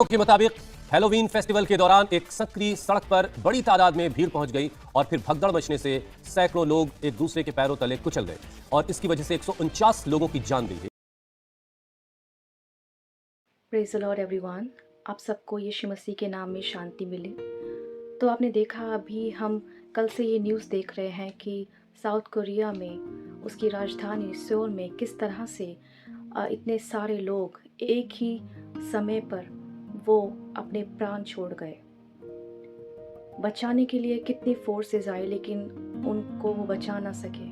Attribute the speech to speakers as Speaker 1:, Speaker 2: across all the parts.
Speaker 1: के मुताबिक Halloween festival के दौरान एक सक्रिय सड़क पर बड़ी तादाद में भीड़ पहुंच गई और फिर भगदड़ मचने से सैकड़ों लोग एक दूसरे के पैरों तले कुचल गए और इसकी वजह से 149 लोगों की जान गई।
Speaker 2: Praise the Lord everyone. आप सबको यीशु मसीह के नाम में शांति मिले। तो आपने देखा, अभी हम कल से ये न्यूज़ देख रहे हैं कि साउथ कोरिया में उसकी राजधानी सियोल में किस तरह से इतने सारे लोग एक ही समय पर वो अपने प्राण छोड़ गए। बचाने के लिए कितनी फोर्सेस आए लेकिन उनको वो बचा ना सके।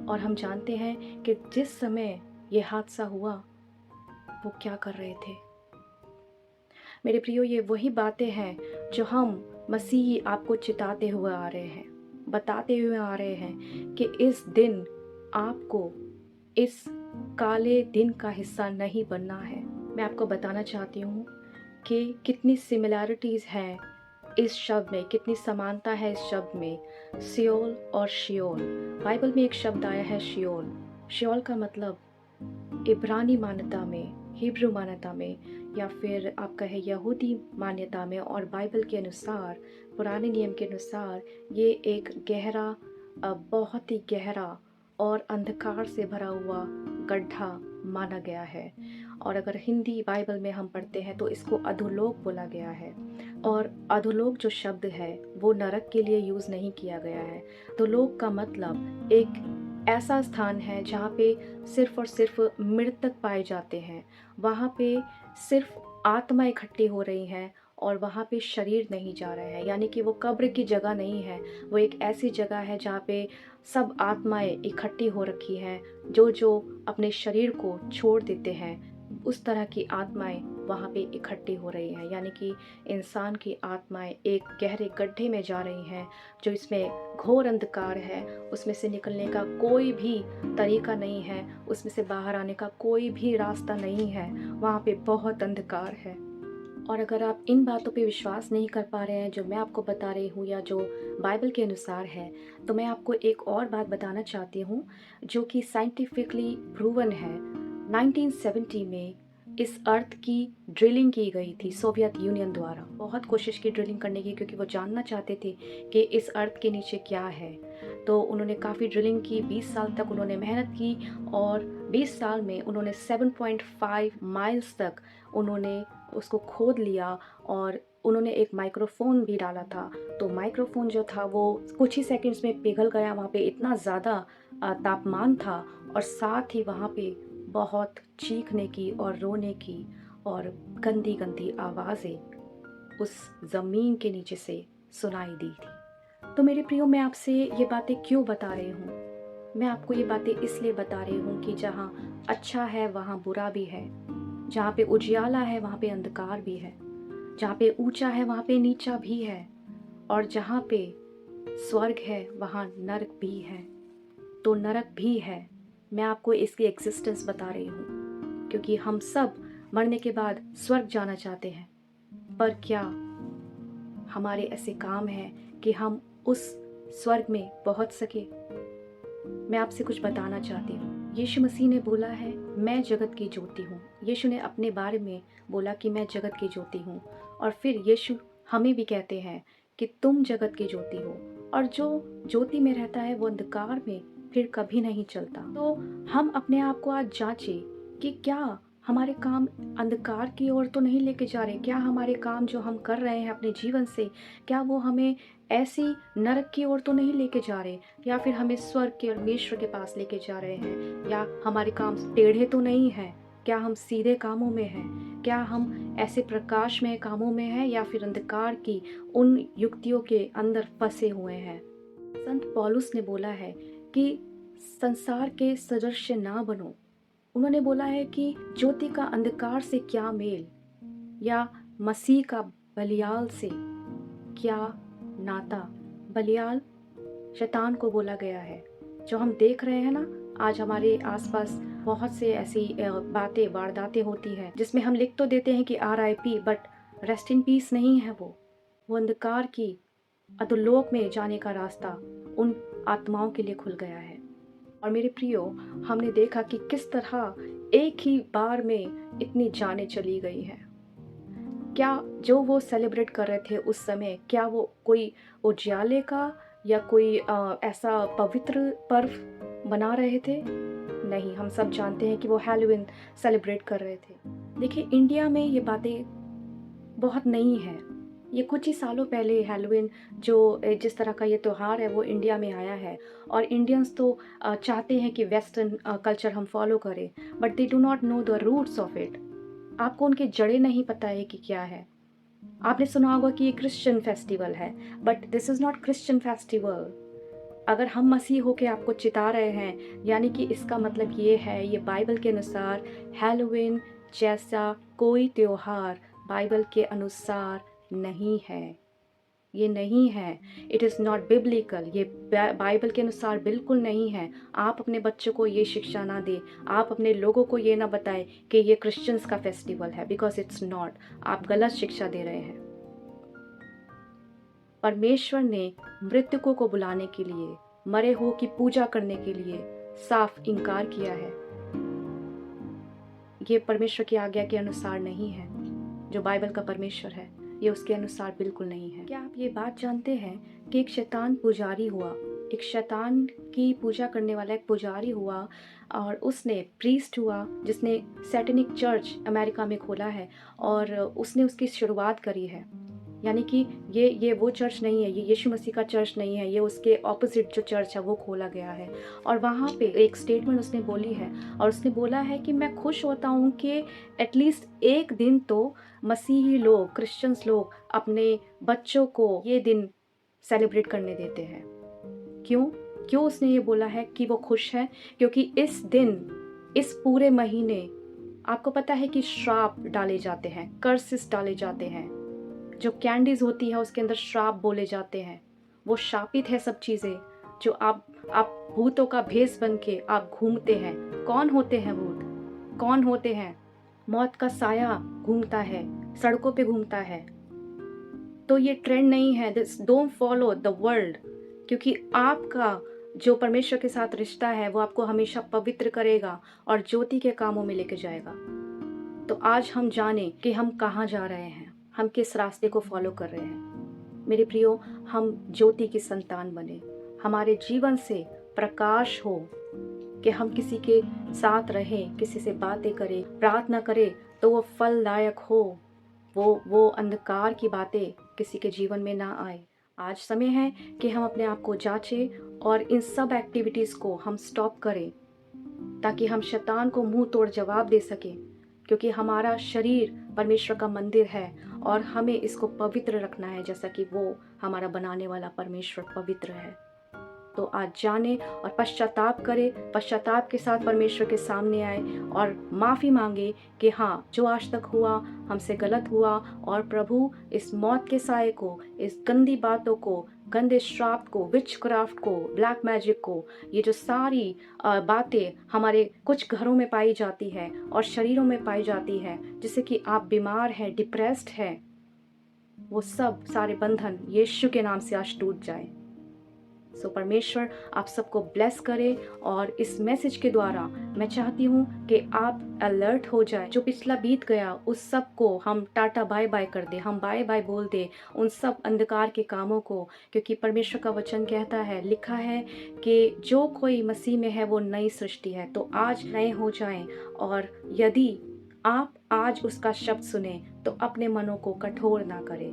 Speaker 2: और हम जानते हैं कि जिस समय ये हादसा हुआ वो क्या कर रहे थे। मेरे प्रियो, ये वही बातें हैं जो हम मसीही आपको चिताते हुए आ रहे हैं, बताते हुए आ रहे हैं कि इस दिन आपको इस काले दिन का हिस्सा नहीं बनना है। मैं आपको बताना चाहती हूँ कि कितनी सिमिलैरिटीज़ हैं इस शब्द में, कितनी समानता है इस शब्द में, सियोल और शियोल। बाइबल में एक शब्द आया है शियोल। शियोल का मतलब इब्रानी मान्यता में, हिब्रू मान्यता में, या फिर आप कहे यहूदी मान्यता में और बाइबल के अनुसार, पुराने नियम के अनुसार, ये एक गहरा, बहुत ही गहरा और अंधकार से भरा हुआ गड्ढा माना गया है। और अगर हिंदी बाइबल में हम पढ़ते हैं तो इसको अधोलोक बोला गया है। और अधोलोक जो शब्द है वो नरक के लिए यूज़ नहीं किया गया है। अधोलोक का मतलब एक ऐसा स्थान है जहाँ पे सिर्फ और सिर्फ मृतक पाए जाते हैं। वहाँ पे सिर्फ आत्मा इकट्ठी हो रही हैं और वहाँ पे शरीर नहीं जा रहे हैं। यानी कि वो कब्र की जगह नहीं है, वो एक ऐसी जगह है जहाँ पे सब आत्माएं इकट्ठी हो रखी हैं। जो अपने शरीर को छोड़ देते हैं, उस तरह की आत्माएं वहाँ पे इकट्ठी हो रही हैं। यानी कि इंसान की आत्माएं एक गहरे गड्ढे में जा रही हैं जो इसमें घोर अंधकार है। उसमें से निकलने का कोई भी तरीका नहीं है, उसमें से बाहर आने का कोई भी रास्ता नहीं है। वहाँ पे बहुत अंधकार है। और अगर आप इन बातों पे विश्वास नहीं कर पा रहे हैं जो मैं आपको बता रही हूँ या जो बाइबल के अनुसार है, तो मैं आपको एक और बात बताना चाहती हूँ जो कि साइंटिफिकली प्रूवन है। 1970 में इस अर्थ की ड्रिलिंग की गई थी सोवियत यूनियन द्वारा। बहुत कोशिश की ड्रिलिंग करने की, क्योंकि वो जानना चाहते थे कि इस अर्थ के नीचे क्या है। तो उन्होंने काफ़ी ड्रिलिंग की, 20 साल तक उन्होंने मेहनत की और 20 साल में उन्होंने 7.5 माइल्स तक उन्होंने उसको खोद लिया और उन्होंने एक माइक्रोफोन भी डाला था। तो माइक्रोफोन जो था वो कुछ ही सेकंड्स में पिघल गया। वहाँ पे इतना ज़्यादा तापमान था और साथ ही वहाँ पे बहुत चीखने की और रोने की और गंदी गंदी आवाज़ें उस ज़मीन के नीचे से सुनाई दी थी। तो मेरे प्रियो, मैं आपसे ये बातें क्यों बता रही हूँ? मैं आपको ये बातें इसलिए बता रही हूँ कि जहाँ अच्छा है वहाँ बुरा भी है, जहाँ पे उजियाला है वहाँ पे अंधकार भी है, जहाँ पे ऊंचा है वहाँ पे नीचा भी है, और जहाँ पे स्वर्ग है वहाँ नरक भी है। तो नरक भी है। मैं आपको इसकी एग्जिस्टेंस बता रही हूँ क्योंकि हम सब मरने के बाद स्वर्ग जाना चाहते हैं। पर क्या हमारे ऐसे काम हैं कि हम उस स्वर्ग में पहुँच सके? मैं आपसे कुछ बताना चाहती हूँ। यीशु मसीह ने बोला है, मैं जगत की ज्योति हूँ। यीशु ने अपने बारे में बोला कि मैं जगत की ज्योति हूँ। और फिर यीशु हमें भी कहते हैं कि तुम जगत की ज्योति हो, और जो ज्योति में रहता है वो अंधकार में फिर कभी नहीं चलता। तो हम अपने आप को आज जांचें कि क्या हमारे काम अंधकार की ओर तो नहीं लेके जा रहे? क्या हमारे काम जो हम कर रहे हैं अपने जीवन से, क्या वो हमें ऐसी नरक की ओर तो नहीं लेके जा रहे, या फिर हमें स्वर्ग के परमेश्वर के पास लेके जा रहे हैं? या हमारे काम टेढ़े तो नहीं हैं? क्या हम सीधे कामों में हैं? क्या हम ऐसे प्रकाश में कामों में हैं, या फिर अंधकार की उन युक्तियों के अंदर फंसे हुए हैं? संत पौलुस ने बोला है कि संसार के सदृश ना बनो। उन्होंने बोला है कि ज्योति का अंधकार से क्या मेल, या मसीह का बलियाल से क्या नाता। बलियाल शैतान को बोला गया है। जो हम देख रहे हैं ना, आज हमारे आसपास बहुत से ऐसी बातें, वारदातें होती हैं जिसमें हम लिख तो देते हैं कि RIP, but rest in peace नहीं है। वो अंधकार की अधोलोक में जाने का रास्ता उन आत्माओं के लिए खुल गया है। और मेरे प्रियो, हमने देखा कि किस तरह एक ही बार में इतनी जानें चली गई हैं। क्या जो वो सेलिब्रेट कर रहे थे उस समय, क्या वो कोई उजियाले का या कोई ऐसा पवित्र पर्व मना रहे थे? नहीं, हम सब जानते हैं कि वो हैलोवीन सेलिब्रेट कर रहे थे। देखिए, इंडिया में ये बातें बहुत नई हैं। ये कुछ ही सालों पहले हैलोवीन जो जिस तरह का ये त्योहार है वो इंडिया में आया है, और इंडियंस तो चाहते हैं कि वेस्टर्न कल्चर हम फॉलो करें, but they do not know the roots of it. आपको उनके जड़ें नहीं पता है कि क्या है। आपने सुना होगा कि ये क्रिश्चियन फेस्टिवल है, but this is not Christian festival. अगर हम मसीह होके आपको चिता रहे हैं, यानी कि इसका मतलब ये है, ये बाइबल के अनुसार हैलोवीन जैसा कोई त्योहार बाइबल के अनुसार नहीं है। ये नहीं है। It is not biblical. ये बाइबल के अनुसार बिल्कुल नहीं है। आप अपने बच्चों को ये शिक्षा ना दें, आप अपने लोगों को ये ना बताएं कि ये क्रिश्चियंस का फेस्टिवल है, बिकॉज इट्स नॉट। आप गलत शिक्षा दे रहे हैं। परमेश्वर ने मृतकों को बुलाने के लिए, मरे हुओं की पूजा करने के लिए साफ इनकार किया है। ये परमेश्वर की आज्ञा के अनुसार नहीं है। जो बाइबल का परमेश्वर है, ये उसके अनुसार बिल्कुल नहीं है। क्या आप ये बात जानते हैं कि एक शैतान पुजारी हुआ, एक शैतान की पूजा करने वाला एक पुजारी हुआ, और उसने प्रीस्ट हुआ जिसने सैटेनिक चर्च अमेरिका में खोला है, और उसने उसकी शुरुआत करी है। यानी कि ये वो चर्च नहीं है, ये यीशु मसीह का चर्च नहीं है, ये उसके ऑपोजिट जो चर्च है वो खोला गया है। और वहाँ पे एक स्टेटमेंट उसने बोली है, और उसने बोला है कि मैं खुश होता हूँ कि एटलीस्ट एक दिन तो मसीही लोग, क्रिश्चियंस लोग अपने बच्चों को ये दिन सेलिब्रेट करने देते हैं। क्यों क्यों उसने ये बोला है कि वो खुश है? क्योंकि इस दिन, इस पूरे महीने, आपको पता है कि श्राप डाले जाते हैं, कर्सेस डाले जाते हैं। जो कैंडीज होती है उसके अंदर श्राप बोले जाते हैं। वो शापित है सब चीज़ें जो आप भूतों का भेष बन के आप घूमते हैं। कौन होते हैं भूत? कौन होते हैं? मौत का साया घूमता है, सड़कों पे घूमता है। तो ये ट्रेंड नहीं है। This don't follow the world, क्योंकि आपका जो परमेश्वर के साथ रिश्ता है वो आपको हमेशा पवित्र करेगा और ज्योति के कामों में लेके जाएगा। तो आज हम जाने कि हम कहाँ जा रहे हैं, हम किस रास्ते को फॉलो कर रहे हैं। मेरे प्रियो, हम ज्योति की संतान बने, हमारे जीवन से प्रकाश हो, कि हम किसी के साथ रहें, किसी से बातें करें, प्रार्थना करें तो वो फलदायक हो, वो अंधकार की बातें किसी के जीवन में ना आए। आज समय है कि हम अपने आप को जांचें और इन सब एक्टिविटीज़ को हम स्टॉप करें, ताकि हम शैतान को मुंह तोड़ जवाब दे सकें। क्योंकि हमारा शरीर परमेश्वर का मंदिर है और हमें इसको पवित्र रखना है, जैसा कि वो हमारा बनाने वाला परमेश्वर पवित्र है। तो आज जाने और पश्चाताप करे, पश्चाताप के साथ परमेश्वर के सामने आए और माफ़ी मांगे कि हाँ, जो आज तक हुआ हमसे गलत हुआ, और प्रभु इस मौत के साए को, इस गंदी बातों को, गंदे श्राप को, विच क्राफ्ट को, ब्लैक मैजिक को, ये जो सारी बातें हमारे कुछ घरों में पाई जाती है और शरीरों में पाई जाती है, जिससे कि आप बीमार हैं, डिप्रेस्ड हैं, वो सब सारे बंधन यीशु के नाम से आज टूट जाए। सो परमेश्वर आप सबको ब्लेस करे, और इस मैसेज के द्वारा मैं चाहती हूँ कि आप अलर्ट हो जाए। जो पिछला बीत गया उस सब को हम टाटा बाय बाय कर दे, हम बाय बाय बोल दे उन सब अंधकार के कामों को, क्योंकि परमेश्वर का वचन कहता है, लिखा है कि जो कोई मसीह में है वो नई सृष्टि है। तो आज नए हो जाएं, और यदि आप आज उसका शब्द सुने तो अपने मनों को कठोर ना करें।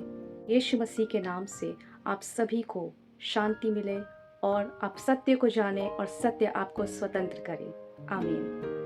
Speaker 2: यीशु मसीह के नाम से आप सभी को शांति मिले और आप सत्य को जाने और सत्य आपको स्वतंत्र करे। आमीन।